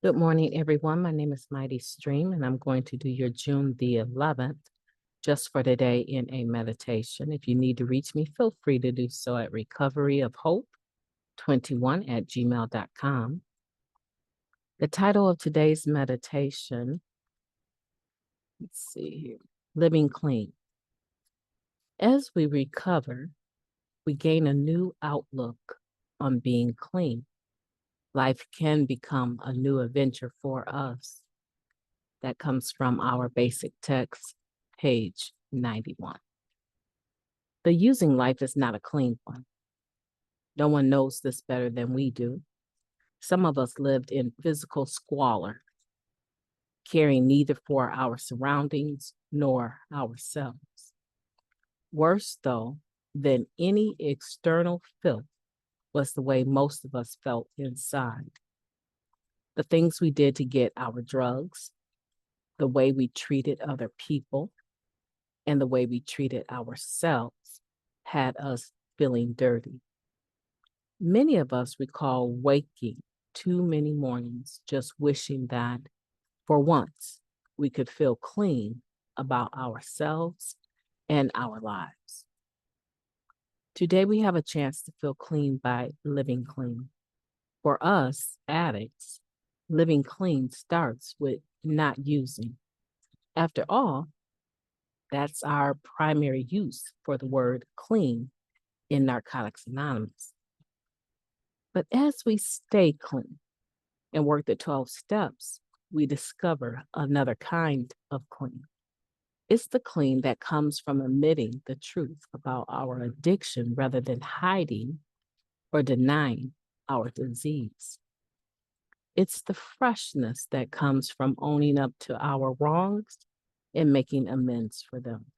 Good morning, everyone. My name is Mighty Stream, and I'm going to do your June the 11th just for today in a meditation. If you need to reach me, feel free to do so at recoveryofhope21@gmail.com. The title of today's meditation, let's see here, Living Clean. As we recover, we gain a new outlook on being clean. Life can become a new adventure for us. That comes from our basic text, page 91. The using life is not a clean one. No one knows this better than we do. Some of us lived in physical squalor, caring neither for our surroundings nor ourselves. Worse, though, than any external filth was the way most of us felt inside. The things we did to get our drugs, the way we treated other people, and the way we treated ourselves had us feeling dirty. Many of us recall waking too many mornings just wishing that for once we could feel clean about ourselves and our lives. Today we have a chance to feel clean by living clean. For us addicts, living clean starts with not using. After all, that's our primary use for the word clean in Narcotics Anonymous. But as we stay clean and work the 12 steps, we discover another kind of clean. It's the clean that comes from admitting the truth about our addiction rather than hiding or denying our disease. It's the freshness that comes from owning up to our wrongs and making amends for them.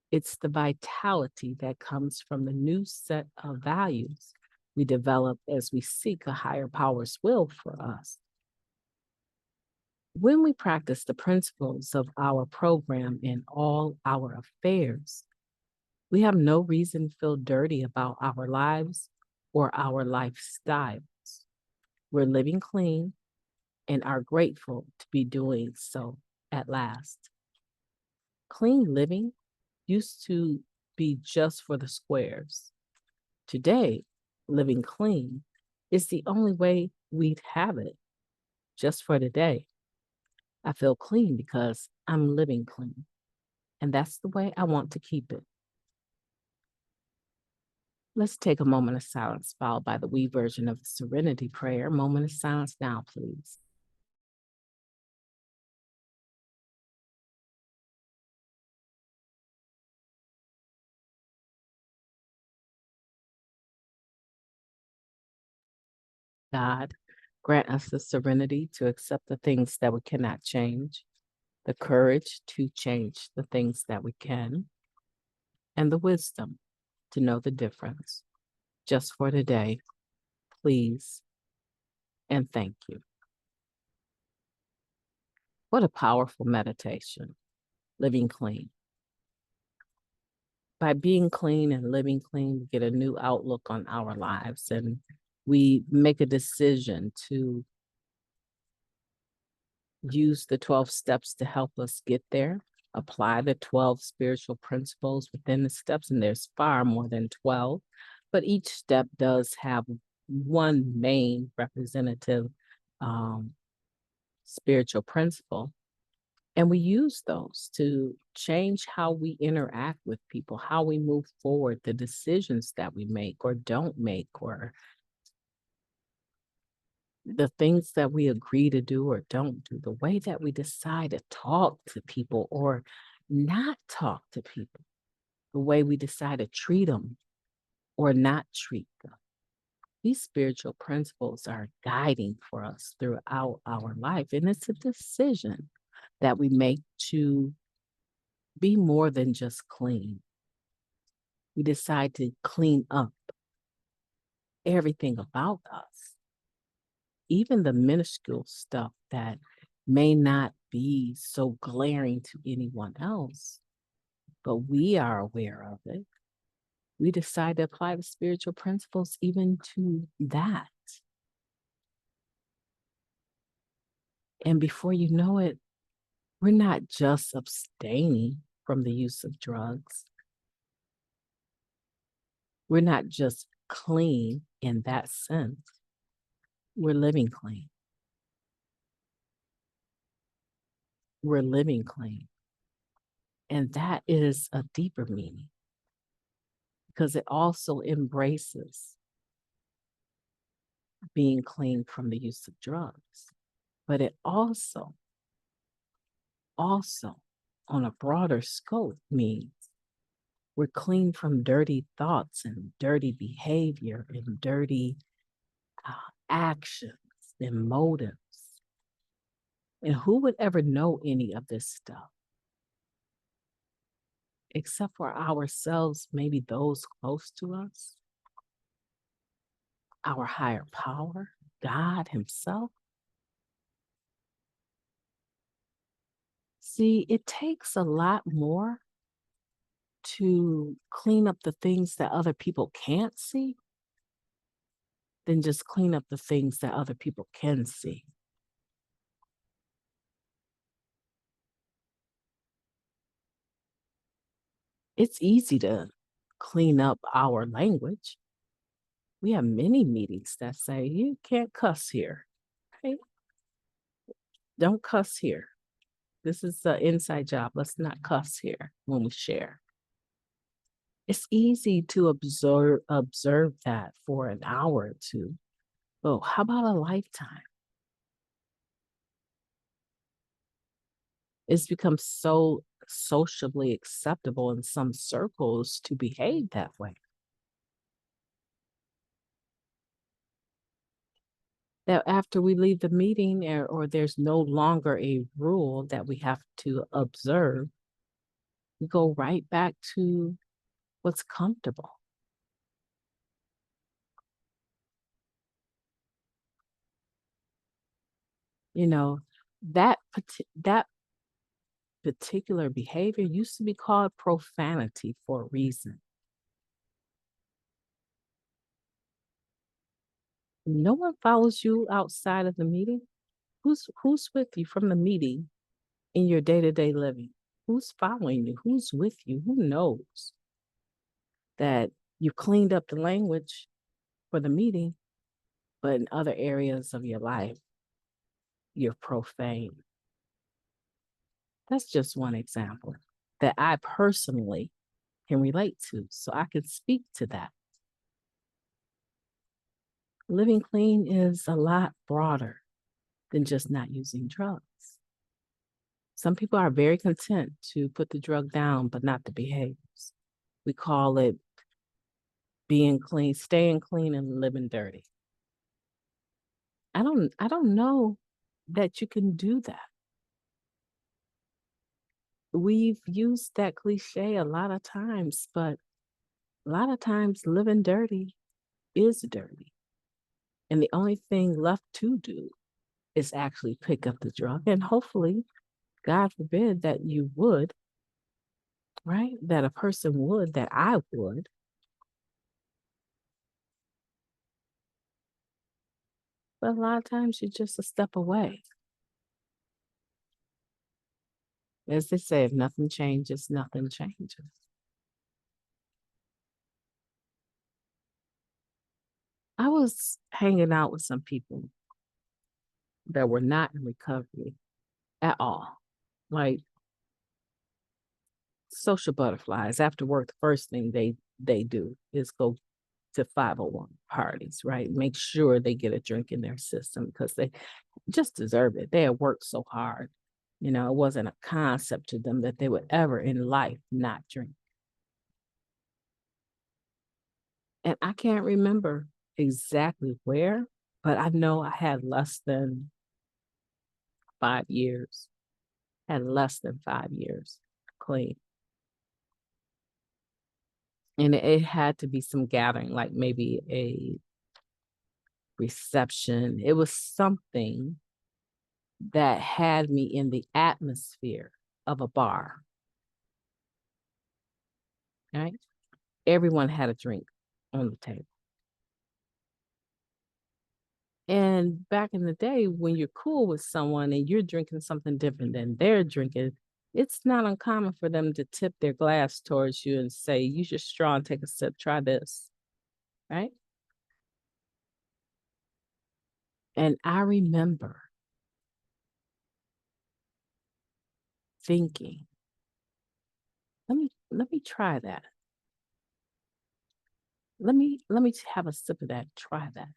It's the vitality that comes from the new set of values we develop as we seek a higher power's will for us. When we practice the principles of our program in all our affairs, we have no reason to feel dirty about our lives or our lifestyles. We're living clean and are grateful to be doing so at last. Clean living used to be just for the squares. Today, living clean is the only way we'd have it, just for today. I feel clean because I'm living clean, and that's the way I want to keep it. Let's take a moment of silence, followed by the we version of the Serenity Prayer. Moment of silence now, please. God, grant us the serenity to accept the things that we cannot change, the courage to change the things that we can, and the wisdom to know the difference. Just for today, please and thank you. What a powerful meditation, living clean. By being clean and living clean, we get a new outlook on our lives, and we make a decision to use the 12 steps to help us get there, apply the 12 spiritual principles within the steps, and there's far more than 12, but each step does have one main representative spiritual principle. And we use those to change how we interact with people, how we move forward, the decisions that we make or don't make, or the things that we agree to do or don't do, the way that we decide to talk to people or not talk to people, the way we decide to treat them or not treat them. These spiritual principles are guiding for us throughout our life. And it's a decision that we make to be more than just clean. We decide to clean up everything about us, even the minuscule stuff that may not be so glaring to anyone else, but we are aware of it. We decide to apply the spiritual principles even to that. And before you know it, we're not just abstaining from the use of drugs. We're not just clean in that sense. We're living clean. We're living clean. And that is a deeper meaning because it also embraces being clean from the use of drugs. But it also on a broader scope means we're clean from dirty thoughts and dirty behavior and dirty actions and motives. And who would ever know any of this stuff? Except for ourselves, maybe those close to us, our higher power, God Himself. See, it takes a lot more to clean up the things that other people can't see than just clean up the things that other people can see. It's easy to clean up our language. We have many meetings that say, you can't cuss here, right? Don't cuss here. This is an inside job. Let's not cuss here when we share. It's easy to observe that for an hour or two. Oh, how about a lifetime? It's become so socially acceptable in some circles to behave that way. That after we leave the meeting or there's no longer a rule that we have to observe, we go right back to what's comfortable. You know, that particular behavior used to be called profanity for a reason. No one follows you outside of the meeting. Who's with you from the meeting in your day-to-day living? Who's following you? Who's with you? Who knows that you cleaned up the language for the meeting, but in other areas of your life, you're profane? That's just one example that I personally can relate to, so I can speak to that. Living clean is a lot broader than just not using drugs. Some people are very content to put the drug down, but not the behaviors. We call it being clean, staying clean and living dirty. I don't know that you can do that. We've used that cliche a lot of times, but a lot of times living dirty is dirty. And the only thing left to do is actually pick up the drug. And hopefully, God forbid that you would, right? That a person would, that I would. But a lot of times you're just a step away. As they say, if nothing changes, nothing changes. I was hanging out with some people that were not in recovery at all. Like social butterflies. After work, the first thing they do is go to 501 parties, right? Make sure they get a drink in their system because they just deserve it. They had worked so hard. You know, it wasn't a concept to them that they would ever in life not drink. And I can't remember exactly where, but I know I had less than 5 years, had less than 5 years clean. And it had to be some gathering, like maybe a reception. It was something that had me in the atmosphere of a bar. Right? Everyone had a drink on the table. And back in the day, when you're cool with someone and you're drinking something different than they're drinking, it's not uncommon for them to tip their glass towards you and say, use your straw and take a sip, try this, right? And I remember thinking, let me try that. Let me have a sip of that, try that.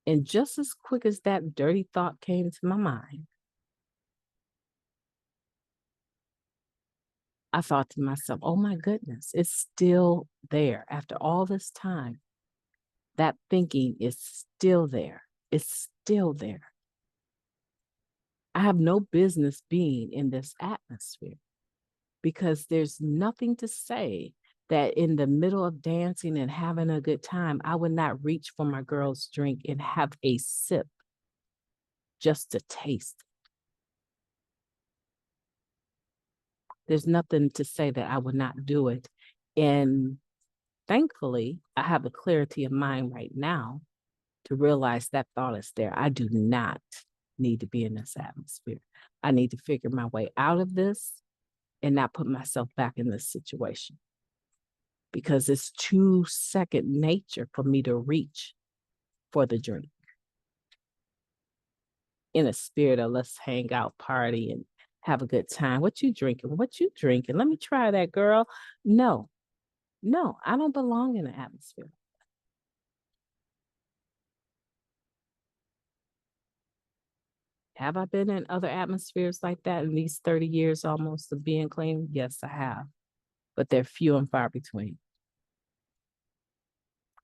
And just as quick as that dirty thought came to my mind, I thought to myself, oh my goodness, it's still there. After all this time, that thinking is still there. It's still there. I have no business being in this atmosphere because there's nothing to say that in the middle of dancing and having a good time, I would not reach for my girl's drink and have a sip just to taste. There's nothing to say that I would not do it. And thankfully, I have the clarity of mind right now to realize that thought is there. I do not need to be in this atmosphere. I need to figure my way out of this and not put myself back in this situation because it's too second nature for me to reach for the drink in a spirit of let's hang out, party, and have a good time. What you drinking? What you drinking? Let me try that, girl. No, no, I don't belong in the atmosphere. Have I been in other atmospheres like that in these 30 years almost of being clean? Yes, I have, but they're few and far between.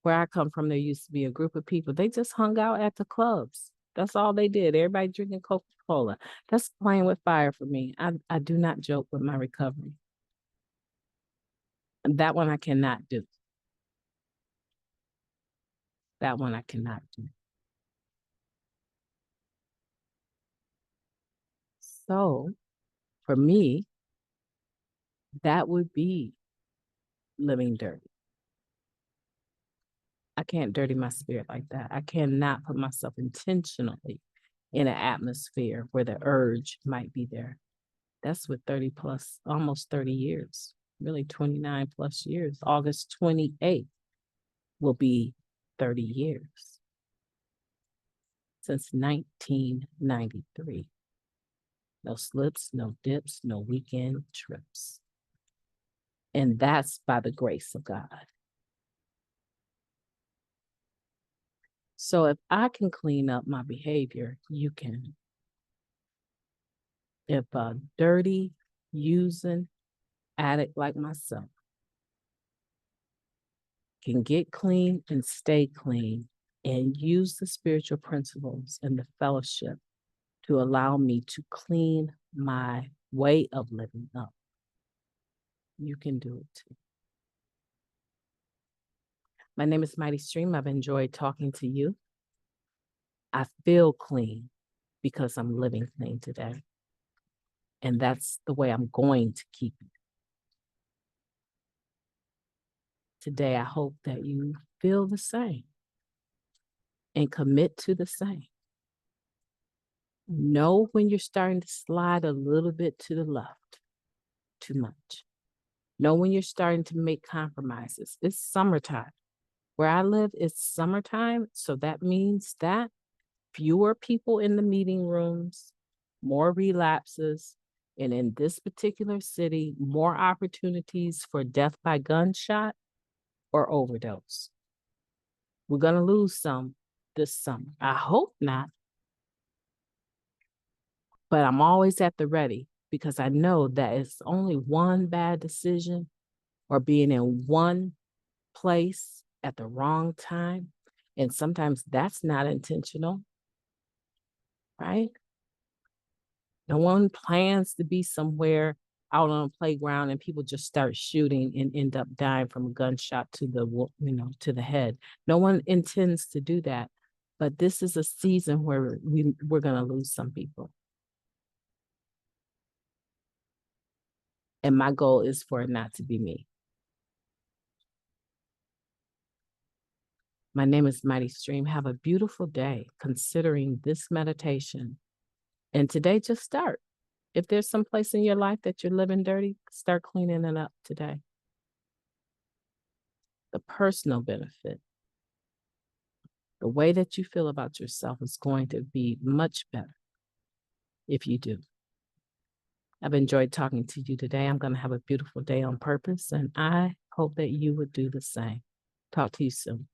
Where I come from, there used to be a group of people. They just hung out at the clubs. That's all they did. Everybody drinking Coca-Cola. That's playing with fire for me. I do not joke with my recovery. And that one I cannot do. That one I cannot do. So for me, that would be living dirty. I can't dirty my spirit like that. I cannot put myself intentionally in an atmosphere where the urge might be there. That's with 30 plus, almost 30 years, really 29 plus years. August 28th will be 30 years since 1993. No slips, no dips, no weekend trips. And that's by the grace of God. So if I can clean up my behavior, you can. If a dirty, using addict like myself can get clean and stay clean and use the spiritual principles and the fellowship to allow me to clean my way of living up, you can do it too. My name is Mighty Stream. I've enjoyed talking to you. I feel clean because I'm living clean today. And that's the way I'm going to keep it. Today, I hope that you feel the same and commit to the same. Know when you're starting to slide a little bit to the left, too much. Know when you're starting to make compromises. It's summertime. Where I live, it's summertime. So that means that fewer people in the meeting rooms, more relapses, and in this particular city, more opportunities for death by gunshot or overdose. We're going to lose some this summer. I hope not, but I'm always at the ready because I know that it's only one bad decision or being in one place at the wrong time. And sometimes that's not intentional, right? No one plans to be somewhere out on a playground and people just start shooting and end up dying from a gunshot to to the head. No one intends to do that. But this is a season where we're going to lose some people. And my goal is for it not to be me. My name is Mighty Stream. Have a beautiful day considering this meditation. And today, just start. If there's some place in your life that you're living dirty, start cleaning it up today. The personal benefit, the way that you feel about yourself is going to be much better if you do. I've enjoyed talking to you today. I'm going to have a beautiful day on purpose, and I hope that you would do the same. Talk to you soon.